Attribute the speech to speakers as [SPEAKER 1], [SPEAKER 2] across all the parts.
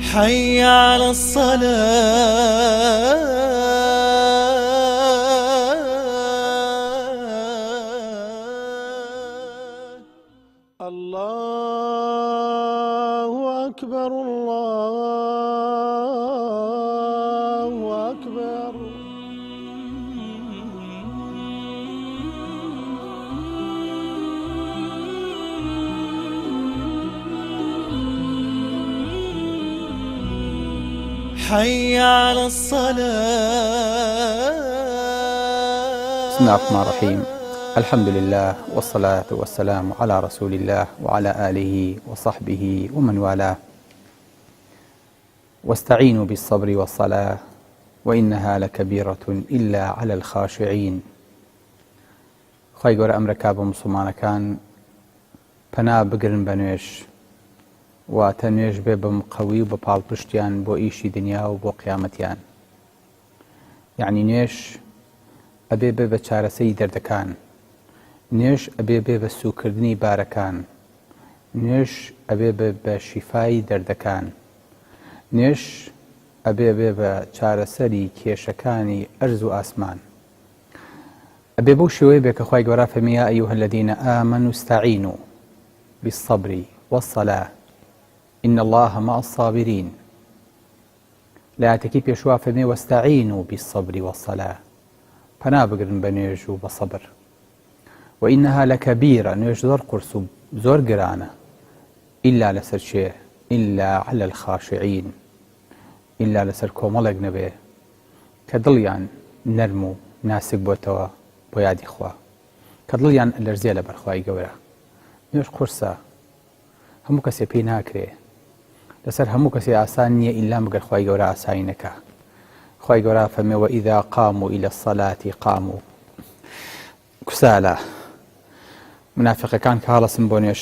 [SPEAKER 1] حي على الصلاة الله أكبر الله أكبر. حي على الصلاة.
[SPEAKER 2] بسم الله الرحمن الرحيم. الحمد لله والصلاة والسلام على رسول الله وعلى آله وصحبه ومن والاه. واستعينوا بالصبر والصلاة وإنها لكبيرة إلا على الخاشعين. خی گەورە ئەمرەکا بە موسڵمانەکان پەنا بگرن بە نوێژ، واتە نوێژ بێ بەم قەوی و بە پاڵپشتیان بۆ ئیشی دنیا و بۆ قیامەتیان. یعنی نوێژ ئەبێ بێ بە چارەسەری دەردەکان، نوێژ ئەبێ بێ بە سوکردنی بارەکان، نوێژ ئەبێ بێ بە شیفای دەردەکان، نوێژ ئەبێ بێ بە چارەسەری کێشەکانی ئەرز و ئاسمان. ئەبێ بەو شێوەیە بێ کە خی گەورە فەرمی یا ئەیوهە الەذینە ئامەنوا استەعینوا بالصەبر والصەلاة إن الله مع الصابرين. لایەتێکی پێشوا فەرمێ وەستەعینوا بالصەبر والصەلاة، پەنا بگرن بە نوێژ و بە سەبر. وإنها لكبيرة، نوێژ زۆر قورس و زۆر گرانە. إلا لەسەر چێ؟ إلا على الخاشعين، إلا لەسەر کۆمەڵێک نەبێ کە دڵیان نەرم و ناسک بۆتەوە بۆ یادی خوا، کە دڵیان لەرزێ لە بەرخوای گەورە. نوێژ قورسە، هەموو کەسێ پێی ناکرێ، لەسەر هەموو کەسێ ئاسان نییە ئیلا مەگەر خوای گەورە ئاسایی نەکا. خوای گەورە فەرمێ وإذا قاموا إلى الصلاة قاموا كسالى. منافقەکان کە هەڵەسن بۆ نوێژ،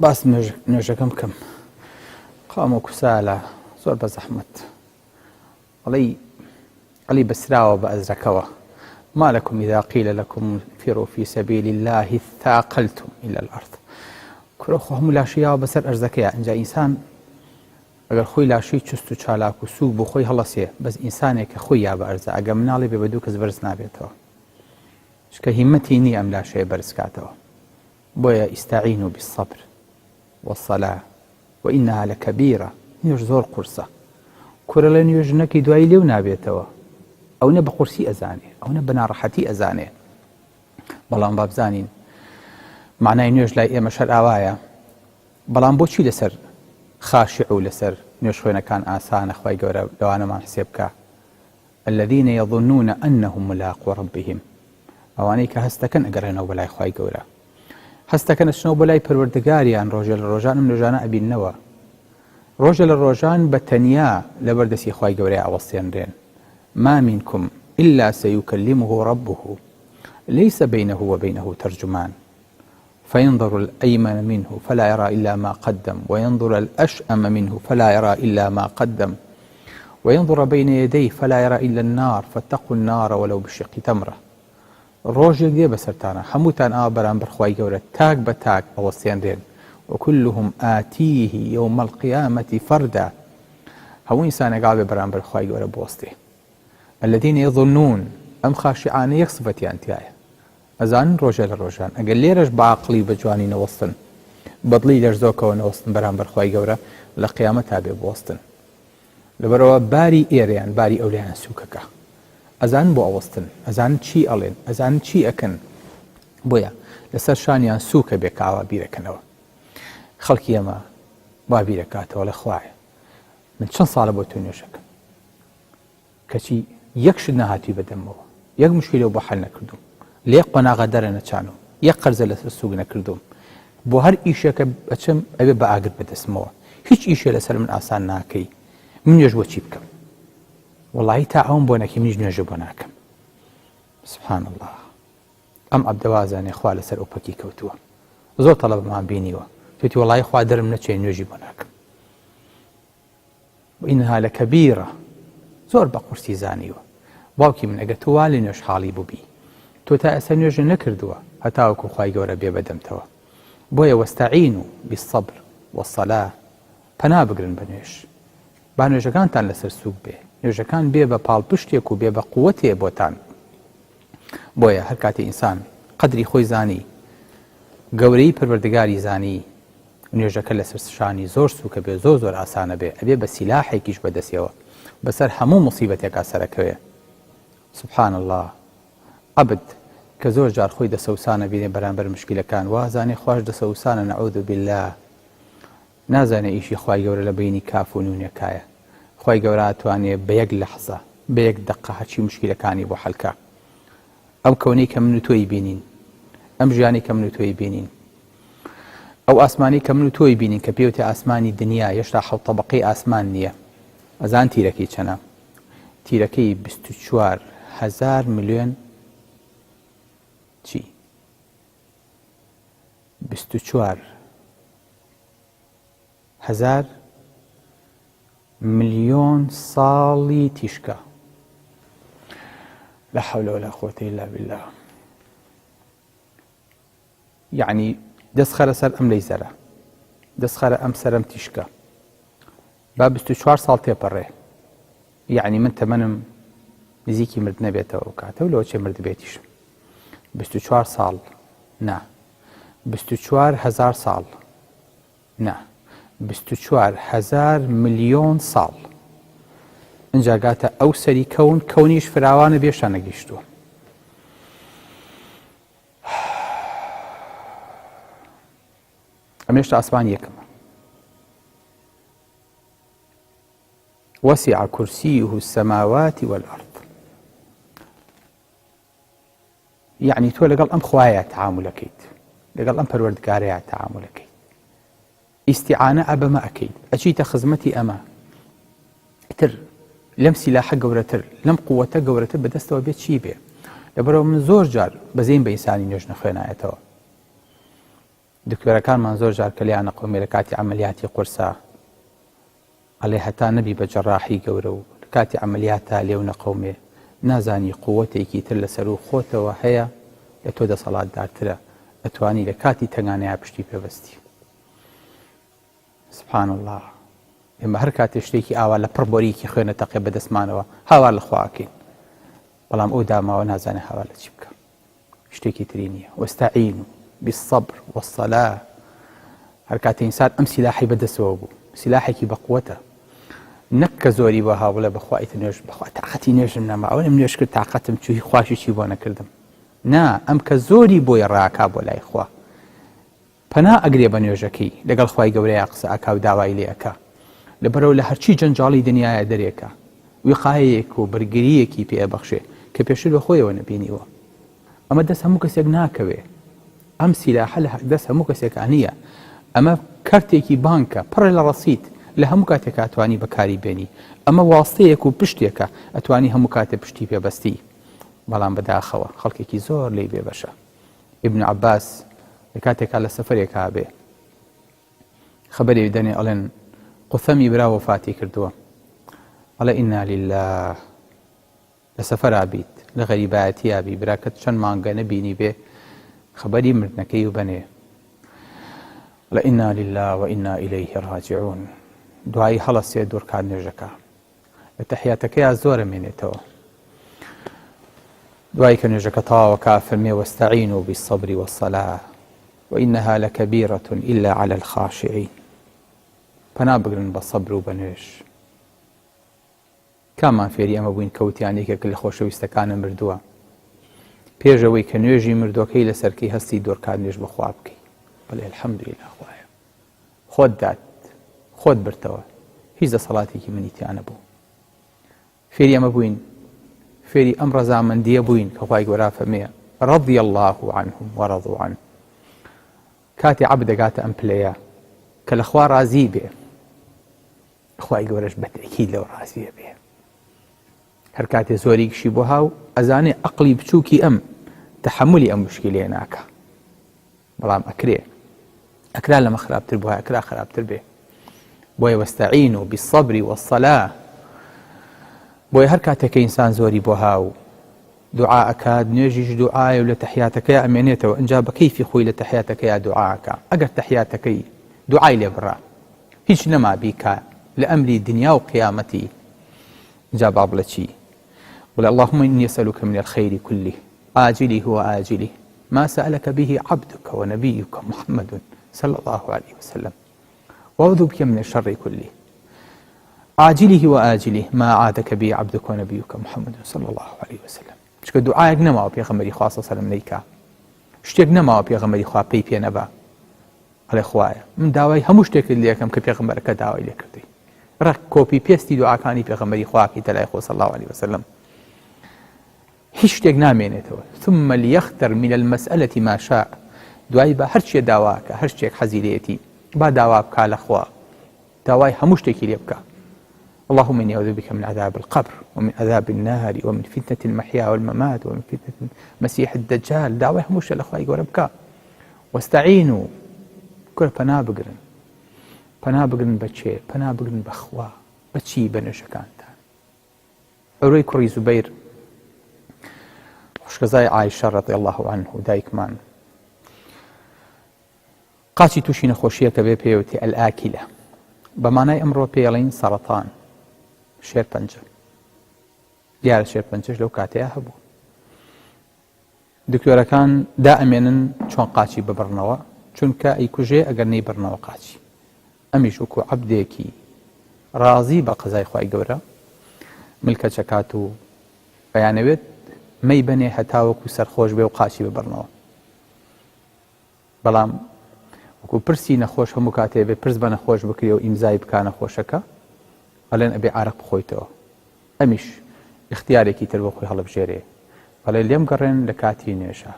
[SPEAKER 2] باس نوێژەکەم بکەم، قاموا كسالى، زۆر بە زەحمەت، ئەڵی بەسراوە بە ئەزرەکەوە. ما لكم إذا قيل لكم انفروا في سبيل الله اثاقلتم إلى الأرض. کورۆخۆ هەموو لاشییاوە بەسەر ئەرزەکەیە. ئەنجا ئینسان ئەگەر خۆی لاشی چست و چالاک و سووک بۆ خۆی هەڵەسێ، بەس ئینسانێک کە خۆی یا بە ئەرزە ئەگە مناڵێ بێ بە دوو کەس بەرز نابێتەوە، چکە هیمەتی نییە ئەم لاشەیە بەرز کاتەوە. بۆیە ئیستەعینوا بالصەبر والصەلاة وإنها لكبيرة. نوێژ زۆر قورسە. کورە لە نوێژنەکەی دوایی لێو نابێتەوە، ئەو نە بە قورسی ئەزانێ، ئەو نە بە ناڕەحەتی ئەزانێ. بەڵام با بزانین معنای نوێژ لای ئێمە شەر ئاوایە. بەڵام بۆچی لەسەر خاشع و لەسەر نوێژ خوێنەکان ئاسانە خوای گەورە لەوانەمان حسێب بکە؟ الذين يظنون أنهم ملاقو ربهم، ئەوانەی کە هەستەکەن ئەگەڕێنەوە بەلای خوای گەورە، هەستەکەن ئەچنەوە بەلای پەروەردگاریان. ڕۆژە لە ڕۆژان ئەم نوێژانە ئەبیننەوە، ڕۆژە لە ڕۆژان بە تەنیا لەبەردەستی خوای گەورەی ئەوەستێنرێن. ما منكم إلا سيكلمه ربه ليس بينه وبينه ترجمان فينظر الأيمن منه فلا يرى إلا ما قدم وينظر الأشأم منه فلا يرى إلا ما قدم وينظر بين يديه فلا يرى إلا النار فاتقوا النار ولو بشق تمرة. ڕۆژێک دێ بەسەرتانە، هەمووتان ئاوا بەرامبەر خوای گەورە تاک بە تاک ئەوەستێنرێن. وكلهم آتيه يوم القيامة فردا، هەموو ئینسانێک ئاوا بێ بەرامبەر خوای گەورە بوەستێ. الذين يظنون، ئەم خاشعانە یەک سبەتیان تایە، ئەزانن ڕۆژە لە ڕۆژان ئەگەر لێرەش بەعەقڵی بە جوانی نەوەستن، بەدڵی لەرزۆکەوە نەوەستن بەرامبەر خوای گەورە، لە قیامەتا بێ بوەستن. لەبەرەوە باری ئێرەیان، باری ئەولیان سووکەکە، ئەزانن بۆ ئەوەستن، ئەزانن چی ئەڵێن، ئەزانن چی ئەکەن. بۆیە لەسەر شانیان سووکە بێ کاوا بیرەکەنەوە. خەڵکی ئێمە با بیرەکاتەوە لە خوایە. من چەند ساڵە بۆ تۆ نوێژەکەم، کەچی یەک شت نەهاتی بەدەمەوە، یەک مشکلە بۆ حەل نەکردوم، لە یەک قۆناغە دەرە نەچانم، یەک قەرزە لەسەر سووک نەکردوم. بۆ هەر ئیشەکە بەچم ئەبێ بە ئاگر بەدەستمەوە. هیچ ئیشێ لەسەر من ئاسان ناکەی. من نوێژ بۆ چی بکەم؟ وەڵاهی تا ئەوم بۆ نەکەی، منیش نوێژە بۆ ناکەم. سبحان الله. ئەم عەبدەوازانێ خوا لەسەر ئۆپەکی کەوتووە. زۆر تەڵەبمان بینیوە، توێتی وەڵاهی خوا دەرم نەچێ نوێژی بۆ ناکەم. وإنها لكبيرة، زۆر بە قورسی زانیوە. باوکی من ئەگە تۆ وا لە نوێژ حاڵی بووبی، تۆ تا ئەستا نوێژە نەکردووە هەتاوەکو خوای گەورە بێ بەدەمتەوە. بۆیە وەستەعینوا بالصەبر والصەلاة پەنا بگرن بە نوێژ با نوێژەکانتان لەسەر سووک بێ نوێژەکان بێ بە پاڵپشتێک و بێ بە قووەتێ بۆتان بۆیە هەر کاتی ئینسان قەدری خۆی زانی گەورەی پەروەردگاری زانی نوێژەکە لەسەر شانی زۆر سووکە بێ زۆر ئاسانە بێ ئەبێ بە سیلاحێکیش بەدەستیەوە بەسەر هەموو موسیبەتێکا سەرەکەوێ سبحان الله عەبد کە زۆر جار خۆی دەسەوسانە بینێ بەرامبەر مشکلەکان وازانێ خوش دەسەوسانە نەعوذ بالله نازانێ ئیشی خوای گەورە لە بینی کاف و نونێکایە خوای گەورە ئەتوانێ بە یەک لەحزە بە یەک دەقە هەرچی مشکلەکانی بۆ حەلکە ئەو کەونەی کە من و تۆی بینین ئەم ژیانی کە من و تۆی بینین ئەو ئاسمانی کە من و تۆی بینین کە پێوتێ ئاسمانی دنیا هێشتا حەوت طەبەقەی ئاسمان نییە ئەزان تیرەکەی چەنە تیرەکەی 24,000 ملیۆن چی 24,000 ملیۆن ساڵی تیشکە لا حول ولا قوة إلا بالله يعني دەستخەرە سەر ئەم لەیزەرە دەستخەرە ئەم سەرم تیشکە با 24 ساڵ تێپەڕێ یعنی من تەمەنم نزیکی مرد نەبێتەوە کاتەوە لەوە چێ مرد بێتیشم 24 ساڵ نا 24,000 ساڵ نا 24,000 ملیۆن ساڵ اینجا گاتە ئەو سەری کەونیش فراوانە بێشە نەگەیشتووە ئەمێشتا ئاسمان یەکەمە وسع كرسيه السماوات والأرض يعني تۆ لەگەڵ ئەم خوایە تعاملەکەیت لەگەڵ ئەم پەروەردگارەیە تعاملەکەیت ئیستیعانە ئەبەمە ئەکەیت ئەچیتە خزمەتی ئەمە تر لەم سیلاحە گەورەتر لەم قووەتە گەورەتر بەدەستەوە بێت چی بێ لەبەرەوە من زۆر جار بەزەین بە ئینسانی نوێژ نەخوێنایەتەوە دکتۆرەکانمان زۆر جار کە لیان نەقومێ لە کاتی عەمەلیاتی قورسە ئەڵێ هەتا نەبی بە جەڕاحی گەورە و لە کاتی عەمەلیاتە لێو نەقومێ نازانی قووەتێکی تر لەسەر و خۆتەوە هەیە لە تۆ دەسەڵاتدارترە ئەتوانی لە کاتی تەنگانەیە پشتی پێبەستی سبحان الله ئێمە هەر کاتێ شتێکی ئاوا لە پڕبۆریکی خوێنە تەقێ بەدەستمانەوە هاوار لە خواکەین بەڵام ئەو داماوە نازانێ هاوار لە چی بکە شتێکی تری نییە وەستەعینوا بالصبر والصلاة هەر کاتێ ئینسان ئەم سیلاحی بەدەستەوە بوو سیلاحێکی بە قووەتە نەک کە زۆری بە هاوڵە بەخوایتە نوێژ بەخوا تاقەتی نوێژم نەما ئەوە نوێژ کرد تاقەتم چووی خواشی چی بۆ نەکردم نا ئەم کە زۆری بۆی ڕاکا بۆ لای خوا پەنا ئەگرێ بە نوێژەکەی لەگەڵ خوای گەورەیە قسە ئەکا و داوای لێ ئەکا لەبەرەوە لە هەرچی جەنجاڵی دنیاە دەرێکە وقایەیەک و بەرگریەکی پێبەخشێ کە پێشتر بە خۆیەوە نەبینیوە ئەمە دەست هەموو کەسێک ناکەوێ ئەم سیلاحە لە دەست هەموو کەسێکە نییە ئەمە کارتێکی بانکە پڕە لە ڕەسیت لە هەموو کاتێک ئەتوانی بەکاری بێنی ئەمە واستەیەک و پشتێکە ئەتوانی هەموو کاتێ پشتی پێبەستی بەڵام بەداخەوە خەڵکێکی زۆر لێی بێبەشە ئیبن عەباس لە کاتێکا لە سەفەرێکا بێ خەبەرێ دەنێ ئەڵێن قوثەمی برا وەفاتی کردووە ئەڵێ ئینا لله لە سەفەرا بیت لە غەریبایەتیا بی براکەت چەند مانگە نەبینی بێ خەبەری مردنەکەی و بەنێ لە ئینا لله وئینا ئیلەیه ڕاجعون دوایی هەڵەسێ دوورکات نوێژەکە لە تەحیاتەکەیە زۆرە مێنێتەوە دوایی کە نوێژەکە تەواوەکە فەرمێ وەستەعینوا بالصبر والصلاة وإنها لكبيرة إلا على الخاشعين پەنا بگرن بە سەبر و بە نوێژ کامان فێری ئەمە بووین کەوتیانێکێک لە خۆشەویستەکانە مردووە پێشەوەی کە نوێژی مردوەکەی لەسەرکەی هەستی دوورکات نوێژ بەخوا بکەی بەڵێ الحەمدولله خوایە خۆت داد خۆت برتەوە هیچ دەسەڵاتێکی منیتیانە بوو فێری ئەمە بووین فێری ئەم ڕەزامەندیە بووین کە خوای گەورە فەرمێ رضي الله عنهم ورضوا عنه کاتی عەبد دەگاتە ئەم پلەیە کە لە خوا ڕازی بێ خوای گەورەش بەتەکید لەو ڕازیە بێ هەر کاتێ زۆریکشی بۆ هاو ئەزانێ عەقڵی بچووکی ئەم تەحەمولی ئەم مشکلەیە ناکە بەڵام ئەکرا لەمە خراپتر بووە ئەکرا خراپتر بێ بۆیە وەستەعینوا بالصبر والصلاة بۆیە هەر کاتێککە ئینسان زۆری بۆ هاو دوعا ئەکات نوێژیش دوعایە و لە تەحیاتەکەی ئەمێنێتەوە ئەنجا بە کەیفی خۆی لە تەحیاتەکەیە دوعاکە ئەگەر تەحیاتەکەی دوعای لێ بڕا هیچ نەما بیکە لە ئەمری دنیا و قیامەتی. جا با بڵێ چی؟ بڵێ اللهم إني أسألك من الخير كله عاجله وآجله ما سألك به عبدك ونبيك محمد صلى الله عليه وسلم وأعوذ بك من الشر كله عاجله وآجله ما عادك به عبدك ونبيك محمد صلى الله عليه وسلم. چکە دوعایەک نەماوە پێغەمبەری خوا صلی الله عليه وسلم نەیکا، شتێک نەماوە پێغەمبەری خوا پێی پێ نەبا ئەڵێ خوایە من داوای هەموو شتێکت لێ یەکەم کە پێغەمبەرەکە داوای لێ کردی. ڕق کۆپی پێستی دوعاکانی پێغەمبەری خواکەی تەلای خۆ صلی الله عليه وسلم. هیچ شتێک نامێنێتەوە. ثم ليختر من المسألة ما شاء. دوای بە هەرچیە داواکە، هەر شتێک حەزی لێیەتی با داوا بکا لە خوا، داوای هەموو شتێکی لێ بکە. اللهم إني أعوذ بك من عذاب القبر ومن عذاب النار ومن فتنة المحيا والممات ومن فتنة المسيح الدجال. داوای هەموو شتێ لە خوای گەورە بکە. واستعینوا کورە پەنا بگرن. پەنا بگرن بە چێ؟ پەنا بگرن بە خوا. بە چی؟ بە نوێژەکانتان. عوروەی کوڕی زوبەیر خوشکەزای عایشە ڕەضی الله عنه دایکمان قاچی تووشی نەخۆشیە کە بێ پێوتی ئەلئاکیلە، بە مانای ئەمڕۆ پێڵین سەرەتان، شێرپەنجە. دیارە شێرپەنجەش لەو کاتەیە هەبوو. دکتۆرەکان دائەمێنن چۆن قاچی ببڕنەوە چونکە ئەیکوژێ ئەگەر نەیبڕنەوە قاچی. ئەمیش وەکو عەبدێکی ڕازی بە قەزای خوای گەورە ملکە چەکات و بەیانەوێت مەی بنێ هەتاوەکو سەرخۆش بێ و قاچی ببڕنەوە. بەڵام وەکو پرسی نەخۆش هەموو کاتێ بێ پرس بە نەخۆش بکرێ و ئیمزای بکە نەخۆشەکە ئەڵێن ئەبێ عارق بخۆیتەوە. ئەمیش اختیارێکی تر بۆ خۆی هەڵبژێرێ بەڵێ لێم گەڕێن لە کاتی نوێژە،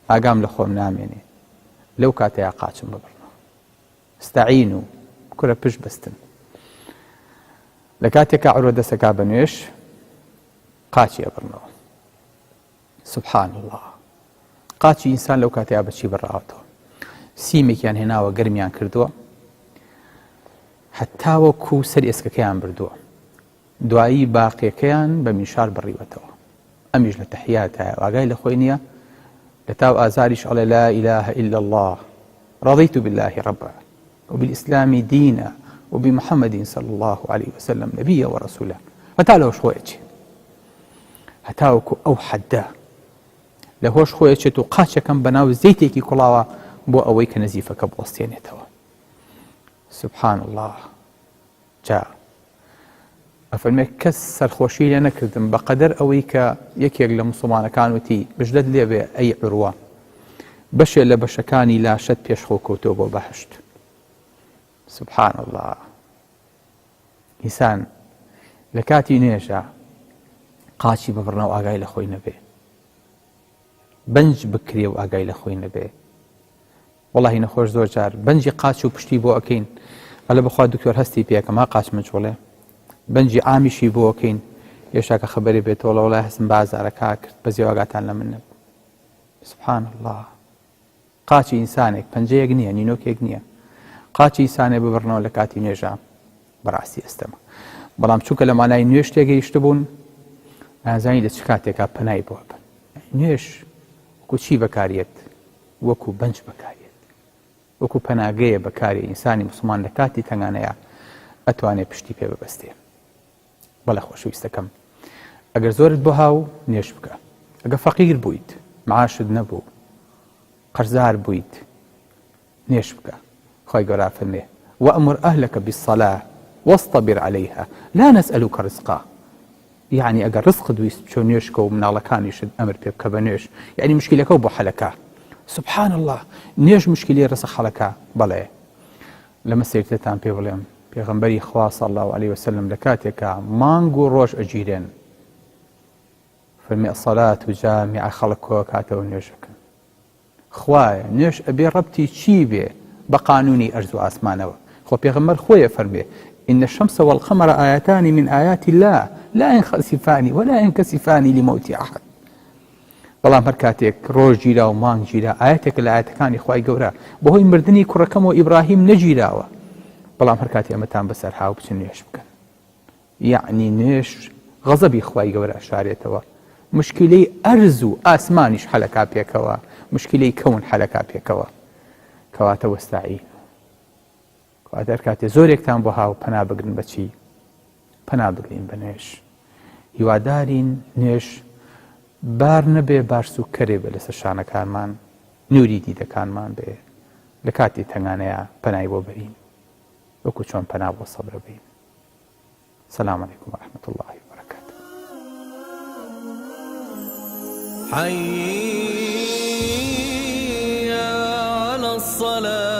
[SPEAKER 2] ئاگام لە خۆم نامێنێ، لەو کاتەیە قاچم ببڕنەوە. استعینوا کورە پشت بەستن. لە کاتێکە عوروە دەسەکا بە نوێش قاچی ئەبڕنەوە. سبحان الله. قاچی ئینسان لەو کاتەیە بەچی بڕاوەتەوە؟ سیمێکیان هێناوە گەرمیان کردووە هەتاوەکو سەر ئێسکەکەیان بردووە، دوایی باقیەکەیان بە میشار بڕیوەتەوە. ئەمیش لە تەحیاتایە ئاگای لە خۆی نییە، لە تاو ئازاریش ئەڵێ لا إله إلا الله رضيت بالله ربا وبالإسلام دينا وبمحمد صلى الله عليه وسلم نبيا ورسولا. هەتا لەوەش خۆیەچێ، هەتاوەکو ئەو حەدە لەهۆش خۆیەچێت و قاچەکەم بەناو زەیتێکی کوڵاوە بۆ ئەوەی کە نەزیفەکە بوەستێنێتەوە. سبحان الله. جا ئەفەرمێ کەس سەرخۆشی لێ نەکردم بەقەدەر ئەوەی کە یەکێک لە موسڵمانەکان وتی بژدەت لێبێ ئەی عوروە بەشێ لە بەشەکانی لاشت پێشخۆ کەوتۆ بۆ بەهشت. سبحان الله. ئینسان لە کاتی نوێژە قاچی ببڕنەوە ئاگای لە خۆی نەبێ، بەنج بکرێ و ئاگای لە خۆی نەبێ. وەڵاهی نەخۆش زۆر جار بەنجی قاچ و پشتی بۆ ئەکەین، ئەلە بخوا دکتۆر هەستی پێکەما قاچ مەجوڵێ، بەنجی ئامیشی بۆ ئەکەین هێشتا کە خەبەری بێتەوە لە وەڵای هەستم بازارەکە کرد بە زێواگاتان لە من نەبوو. سبحان الله. قاچی ئینسانێک پەنجەیەک نییە، نینۆکێک نییە. قاچی ئینسانێ ببڕنەوە لە کاتی نوێژە بەڕاستی ئەستەمە. بەڵام چونکە لە مانای نوێژ تێگەیشت بوون نازانی لە چ کاتێکا پەنای بۆ بن. نوێژ وەکو چی بەکارێت؟ وەکو بەنج بەکارێت، وەکو پەناگەیە بەکارێ. ئینسانی موسڵمان لە کاتی تەنگانەیە ئەتوانێت پشتی پێ ببەستێ. بەڵێ خۆشەویستەکەم، ئەگەر زۆرت بۆ هاو نوێژ بکە. ئەگەر فەقیر بوویت، معاشت نەبوو، قەرزار بوویت، نوێژ بکە. خۆی گەورە فەرمێ وأمر أهلك بالصلاة واصطبر عليها لا نسألك رزقا. يعني ئەگەر ڕزقت ویست بچۆ نوێژکە و مناڵەکانیشت ئەمر پێ بکە بە نوێژ، یعنی مشکلەکە بۆ حەلەکە. سبحان الله. نوێژ مشکلی ڕزق حەلەکە. بەڵێ لەمە سێکتتان پێ بڵێم پێغەمبەری خوا صلی الله عليه وسلم لە کاتێکە مانگ و ڕۆژ ئەگیرێن فەرمی الصلاة جامیعە خەڵک کۆ کاتەوە نوێژەکەن. خوایە نوێژ ئەبێ ڕەبتی چی بێ بە قانونی ئەرز و ئاسمانەوە. خۆ پێغەمبەر خۆیە فەرمێ إن الشمس والقمر آياتان من آيات الله لا ينخسفان ولا ينكسفان لموت أحد. بەڵام هەر کاتێک ڕۆژ گیرا و مانگ گیرا ئاەتێک لە ئاەتەکانی خوای گەورە بەهۆی مردنی کوڕەکەم و ئیبراهیم نەگیراوە، بەڵام هەر کاتی ئەمەتان بەسەر هاو بچن نوێژ بکەن. یعنی نوێژ غەزەبی خوای گەورە ئەشارێتەوە، مشکلەی ئەرز و ئاسمانیش حەلەکا پێکەوە، مشکلەی کەون حەلەکا پێکەوە. کەواتە وەستاعین واتر کاتێ زۆرێکتان بۆ هاو پەنا بگرن بەچی پەنا بگرین بە نوێژ هیوادارین نوێژ بار نەبێ بارسوکەرێ بێ لەسەر شانەکانمان نووری دیدەکانمان بێ لە کاتی تەنگانەیە پەنای بۆ بەرین وەکو چۆن پەنا بۆ سەبرە بین. سلام علیکم ورحمة الله وبركاته.
[SPEAKER 1] حي على الصلاة